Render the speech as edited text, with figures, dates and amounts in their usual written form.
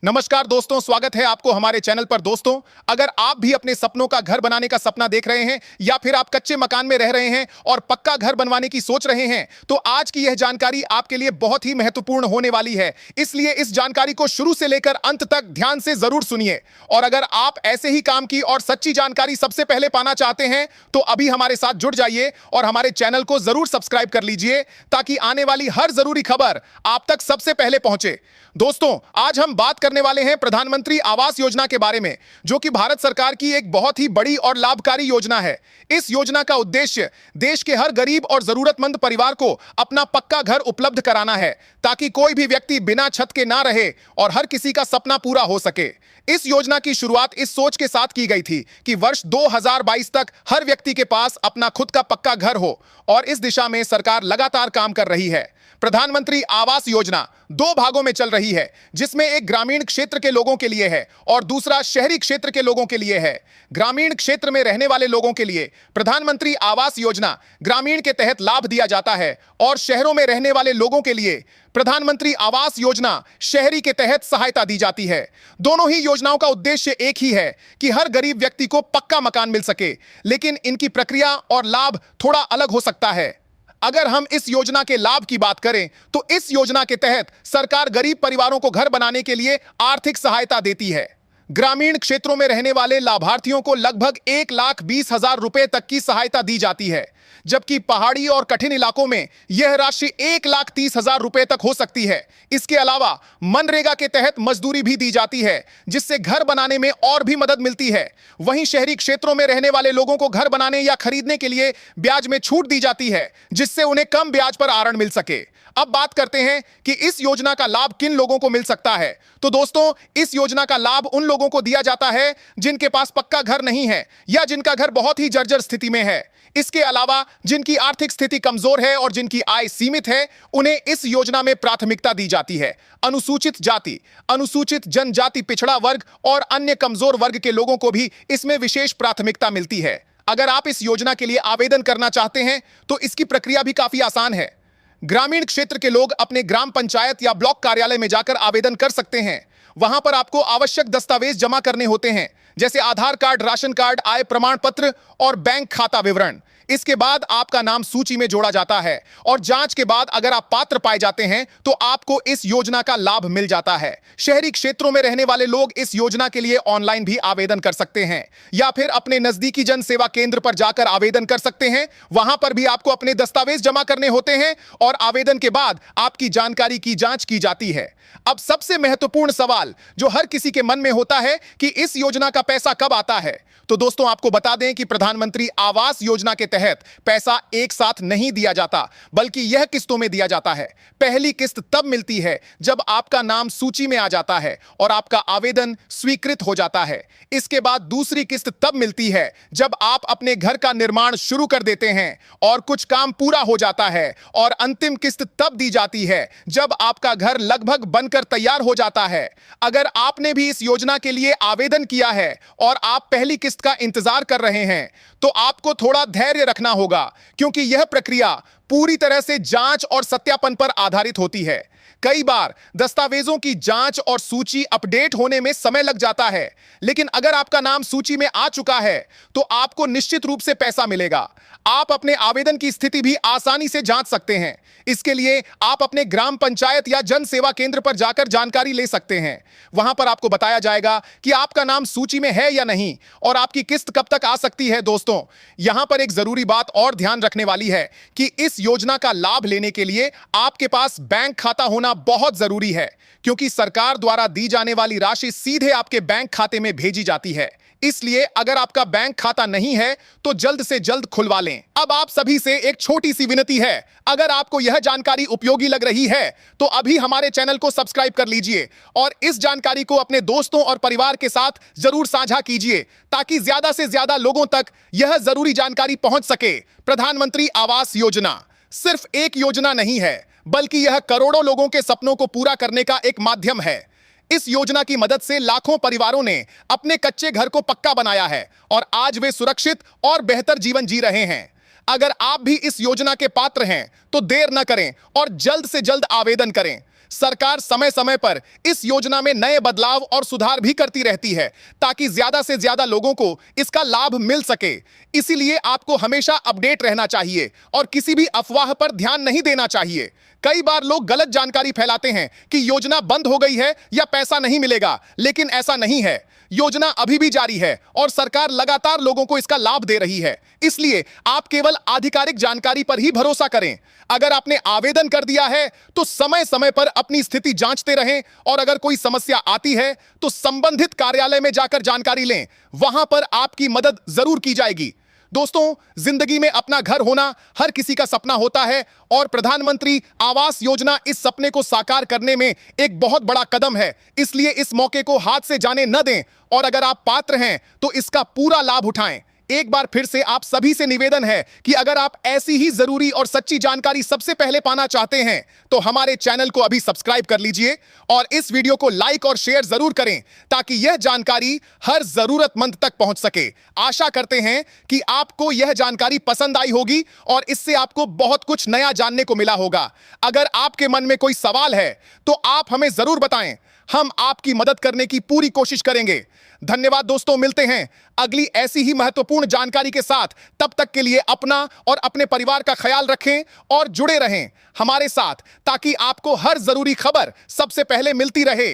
नमस्कार दोस्तों, स्वागत है आपको हमारे चैनल पर। दोस्तों, अगर आप भी अपने सपनों का घर बनाने का सपना देख रहे हैं या फिर आप कच्चे मकान में रह रहे हैं और पक्का घर बनवाने की सोच रहे हैं, तो आज की यह जानकारी आपके लिए बहुत ही महत्वपूर्ण होने वाली है। इसलिए इस जानकारी को शुरू से लेकर अंत तक ध्यान से जरूर सुनिए। और अगर आप ऐसे ही काम की और सच्ची जानकारी सबसे पहले पाना चाहते हैं तो अभी हमारे साथ जुड़ जाइए और हमारे चैनल को जरूर सब्सक्राइब कर लीजिए ताकि आने वाली हर जरूरी खबर आप तक सबसे पहले पहुंचे। दोस्तों, आज हम बात करने वाले हैं प्रधानमंत्री आवास योजना के बारे में, जो कि भारत सरकार की एक बहुत ही बड़ी और लाभकारी योजना है। इस योजना का उद्देश्य देश के हर गरीब और जरूरतमंद परिवार को अपना पक्का घर उपलब्ध कराना है, ताकि कोई भी व्यक्ति बिना छत के ना रहे और हर किसी का सपना पूरा हो सके। इस योजना की शुरुआत इस सोच के साथ की गई थी कि वर्ष 2022 तक हर व्यक्ति के पास अपना खुद का पक्का घर हो, और इस दिशा में सरकार लगातार काम कर रही है। प्रधानमंत्री आवास योजना दो भागों में चल रही है, जिसमें एक ग्रामीण क्षेत्र के लोगों के लिए है और दूसरा शहरी क्षेत्र के लोगों के लिए है। ग्रामीण क्षेत्र में रहने वाले लोगों के लिए प्रधानमंत्री आवास योजना ग्रामीण के तहत लाभ दिया जाता है, और शहरों में रहने वाले लोगों के लिए प्रधानमंत्री आवास योजना शहरी के तहत सहायता दी जाती है। दोनों ही योजनाओं का उद्देश्य एक ही है कि हर गरीब व्यक्ति को पक्का मकान मिल सके, लेकिन इनकी प्रक्रिया और लाभ थोड़ा अलग हो सकता है। अगर हम इस योजना के लाभ की बात करें तो इस योजना के तहत सरकार गरीब परिवारों को घर बनाने के लिए आर्थिक सहायता देती है। ग्रामीण क्षेत्रों में रहने वाले लाभार्थियों को लगभग 1,20,000 रुपए तक की सहायता दी जाती है, जबकि पहाड़ी और कठिन इलाकों में यह राशि 1,30,000 रुपए तक हो सकती है। इसके अलावा मनरेगा के तहत मजदूरी भी दी जाती है, जिससे घर बनाने में और भी मदद मिलती है। वहीं शहरी क्षेत्रों में रहने वाले लोगों को घर बनाने या खरीदने के लिए ब्याज में छूट दी जाती है, जिससे उन्हें कम ब्याज पर ऋण मिल सके। अब बात करते हैं कि इस योजना का लाभ किन लोगों को मिल सकता है। तो दोस्तों, इस योजना का लाभ उन लोगों को दिया जाता है जिनके पास पक्का घर नहीं है या जिनका घर बहुत ही जर्जर स्थिति में है। इसके अलावा जिनकी आर्थिक स्थिति कमजोर है और जिनकी आय सीमित है, उन्हें इस योजना में प्राथमिकता दी जाती है। अनुसूचित जाति, अनुसूचित जनजाति, पिछड़ा वर्ग और अन्य कमजोर वर्ग के लोगों को भी इसमें विशेष प्राथमिकता मिलती है। अगर आप इस योजना के लिए आवेदन करना चाहते हैं तो इसकी प्रक्रिया भी काफी आसान है। ग्रामीण क्षेत्र के लोग अपने ग्राम पंचायत या ब्लॉक कार्यालय में जाकर आवेदन कर सकते हैं। वहां पर आपको आवश्यक दस्तावेज जमा करने होते हैं, जैसे आधार कार्ड, राशन कार्ड, आय प्रमाण पत्र और बैंक खाता विवरण। इसके बाद आपका नाम सूची में जोड़ा जाता है और जांच के बाद अगर आप पात्र पाए जाते हैं तो आपको इस योजना का लाभ मिल जाता है। शहरी क्षेत्रों में रहने वाले लोग इस योजना के लिए ऑनलाइन भी आवेदन कर सकते हैं या फिर अपने नजदीकी जन सेवा केंद्र पर जाकर आवेदन कर सकते हैं। वहां पर भी आपको अपने दस्तावेज जमा करने होते हैं और आवेदन के बाद आपकी जानकारी की जांच की जाती है। अब सबसे महत्वपूर्ण सवाल जो हर किसी के मन में होता है कि इस योजना का पैसा कब आता है, तो दोस्तों आपको बता दें कि प्रधानमंत्री आवास योजना के तहत पैसा एक साथ नहीं दिया जाता, बल्कि यह किस्तों में दिया जाता है। पहली किस्त तब मिलती है जब आपका नाम सूची में आ जाता है और आपका आवेदन स्वीकृत हो जाता है। इसके बाद दूसरी किस्त तब मिलती है जब आप अपने घर का निर्माण शुरू कर देते हैं और कुछ काम पूरा हो जाता है, और अंतिम किस्त तब दी जाती है जब आपका घर लगभग बनकर तैयार हो जाता है। अगर आपने भी इस योजना के लिए आवेदन किया है और आप पहली किस्त का इंतजार कर रहे हैं तो आपको थोड़ा धैर्य रखना होगा, क्योंकि यह प्रक्रिया पूरी तरह से जांच और सत्यापन पर आधारित होती है। कई बार दस्तावेजों की जांच और सूची अपडेट होने में समय लग जाता है, लेकिन अगर आपका नाम सूची में आ चुका है तो आपको निश्चित रूप से पैसा मिलेगा। आप अपने आवेदन की स्थिति भी आसानी से जांच सकते हैं। इसके लिए आप अपने ग्राम पंचायत या जन सेवा केंद्र पर जाकर जानकारी ले सकते हैं। वहां पर आपको बताया जाएगा कि आपका नाम सूची में है या नहीं और आपकी किस्त कब तक आ सकती है। दोस्तों, यहां पर एक जरूरी बात और ध्यान रखने वाली है कि इस योजना का लाभ लेने के लिए आपके पास बैंक खाता होना बहुत जरूरी है, क्योंकि सरकार द्वारा दी जाने वाली राशि सीधे आपके बैंक खाते में भेजी जाती है। इसलिए अगर आपका बैंक खाता नहीं है तो जल्द से जल्द खुलवा लें। अब आप सभी से एक छोटी सी विनती है, अगर आपको यह जानकारी उपयोगी लग रही है तो अभी हमारे चैनल को सब्सक्राइब कर लीजिए और इस जानकारी को अपने दोस्तों और परिवार के साथ जरूर साझा कीजिए, ताकि ज्यादा से ज्यादा लोगों तक यह जरूरी जानकारी पहुंच सके। प्रधानमंत्री आवास योजना सिर्फ एक योजना नहीं है, बल्कि यह करोड़ों लोगों के सपनों को पूरा करने का एक माध्यम है। इस योजना की मदद से लाखों परिवारों ने अपने कच्चे घर को पक्का बनाया है और आज वे सुरक्षित और बेहतर जीवन जी रहे हैं। अगर आप भी इस योजना के पात्र हैं तो देर न करें और जल्द से जल्द आवेदन करें। सरकार समय समय पर इस योजना में नए बदलाव और सुधार भी करती रहती है ताकि ज्यादा से ज्यादा लोगों को इसका लाभ मिल सके। इसीलिए आपको हमेशा अपडेट रहना चाहिए और किसी भी अफवाह पर ध्यान नहीं देना चाहिए। कई बार लोग गलत जानकारी फैलाते हैं कि योजना बंद हो गई है या पैसा नहीं मिलेगा, लेकिन ऐसा नहीं है। योजना अभी भी जारी है और सरकार लगातार लोगों को इसका लाभ दे रही है। इसलिए आप केवल आधिकारिक जानकारी पर ही भरोसा करें। अगर आपने आवेदन कर दिया है तो समय समय पर अपनी स्थिति जांचते रहें और अगर कोई समस्या आती है तो संबंधित कार्यालय में जाकर जानकारी लें, वहां पर आपकी मदद जरूर की जाएगी। दोस्तों, जिंदगी में अपना घर होना हर किसी का सपना होता है और प्रधानमंत्री आवास योजना इस सपने को साकार करने में एक बहुत बड़ा कदम है। इसलिए इस मौके को हाथ से जाने न दें और अगर आप पात्र हैं तो इसका पूरा लाभ उठाएं। एक बार फिर से आप सभी से निवेदन है कि अगर आप ऐसी ही जरूरी और सच्ची जानकारी सबसे पहले पाना चाहते हैं तो हमारे चैनल को अभी सब्सक्राइब कर लीजिए और इस वीडियो को लाइक और शेयर जरूर करें ताकि यह जानकारी हर जरूरतमंद तक पहुंच सके। आशा करते हैं कि आपको यह जानकारी पसंद आई होगी और इससे आपको बहुत कुछ नया जानने को मिला होगा। अगर आपके मन में कोई सवाल है तो आप हमें जरूर बताएं, हम आपकी मदद करने की पूरी कोशिश करेंगे। धन्यवाद दोस्तों, मिलते हैं अगली ऐसी ही महत्वपूर्ण जानकारी के साथ। तब तक के लिए अपना और अपने परिवार का ख्याल रखें और जुड़े रहें हमारे साथ ताकि आपको हर जरूरी खबर सबसे पहले मिलती रहे।